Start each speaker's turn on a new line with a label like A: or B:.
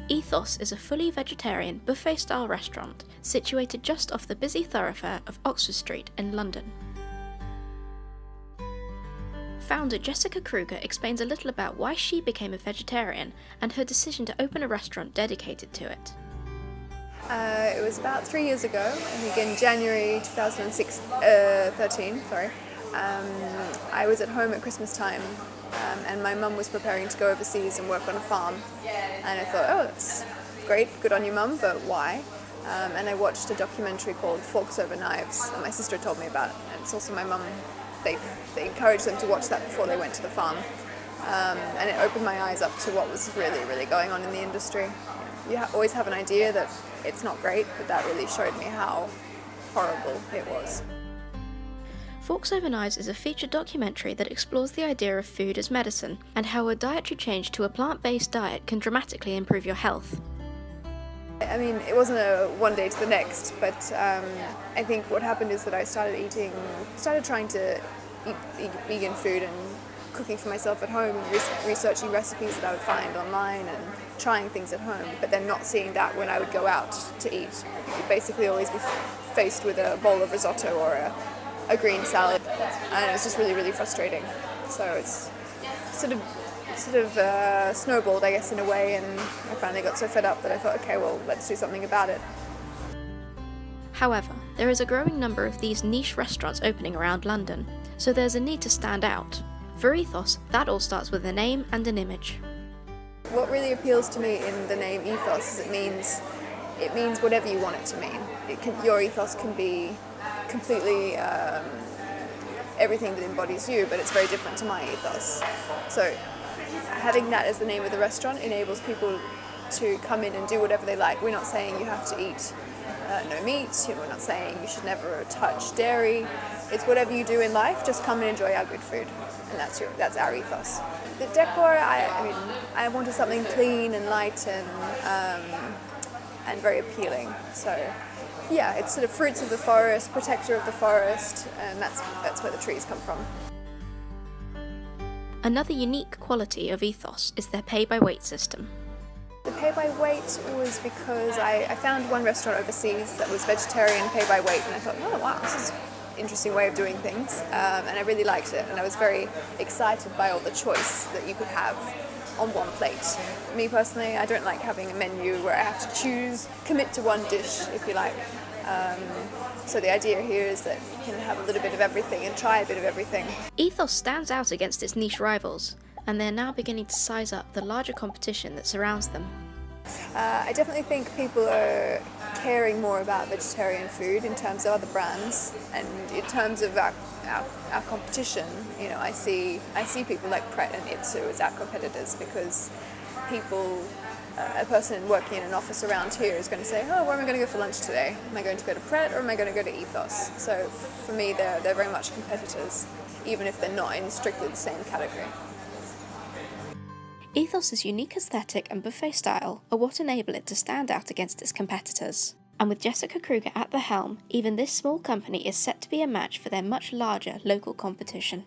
A: Ethos is a fully vegetarian buffet-style restaurant situated just off the busy thoroughfare of Oxford Street in London. Founder Jessica Kruger explains a little about why she became a vegetarian and her decision to open a restaurant dedicated to it.
B: It was about 3 years ago, I think in January 2013, I was at home at Christmas time and my mum was preparing to go overseas and work on a farm. And I thought, oh, that's great, good on you mum, but why? And I watched a documentary called Forks Over Knives that my sister told me about, and it's also my mum. They encouraged them to watch that before they went to the farm. And it opened my eyes up to what was really going on in the industry. You always have an idea that it's not great, but that really showed me how horrible it was.
A: Forks Over Knives is a featured documentary that explores the idea of food as medicine and how a dietary change to a plant-based diet can dramatically improve your health.
B: I mean, it wasn't a one day to the next, but I think what happened is that I started trying to eat vegan food and cooking for myself at home and researching recipes that I would find online and trying things at home, but then not seeing that when I would go out to eat. You'd basically always be faced with a bowl of risotto or a green salad, and it was just really frustrating. So it's sort of snowballed, I guess, in a way, and I finally got so fed up that I thought, okay, well, let's do something about it.
A: However, there is a growing number of these niche restaurants opening around London, so there's a need to stand out. For Ethos, that all starts with a name and an image.
B: What really appeals to me in the name Ethos is it means whatever you want it to mean. Your ethos can be completely everything that embodies you, but it's very different to my ethos. So having that as the name of the restaurant enables people to come in and do whatever they like. We're not saying you have to eat no meat, we're not saying you should never touch dairy. It's whatever you do in life, just come and enjoy our good food, and that's our ethos. The decor, I wanted something clean and light and very appealing. So yeah, it's sort of fruits of the forest, protector of the forest, and that's where the trees come from.
A: Another unique quality of Ethos is their pay-by-weight system.
B: The pay-by-weight was because I found one restaurant overseas that was vegetarian pay-by-weight, and I thought, oh wow, this is an interesting way of doing things, and I really liked it, and I was very excited by all the choice that you could have on one plate. Me personally, I don't like having a menu where I have to commit to one dish, if you like. So the idea here is that you can have a little bit of everything and try a bit of everything.
A: Ethos stands out against its niche rivals, and they're now beginning to size up the larger competition that surrounds them.
B: I definitely think people are caring more about vegetarian food in terms of other brands, and in terms of our competition. You know, I see people like Pret and Itsu as our competitors, because a person working in an office around here is going to say, oh, where am I going to go for lunch today? Am I going to go to Pret or am I going to go to Ethos? So for me, they're very much competitors, even if they're not in strictly the same category.
A: Ethos's unique aesthetic and buffet style are what enable it to stand out against its competitors. And with Jessica Kruger at the helm, even this small company is set to be a match for their much larger local competition.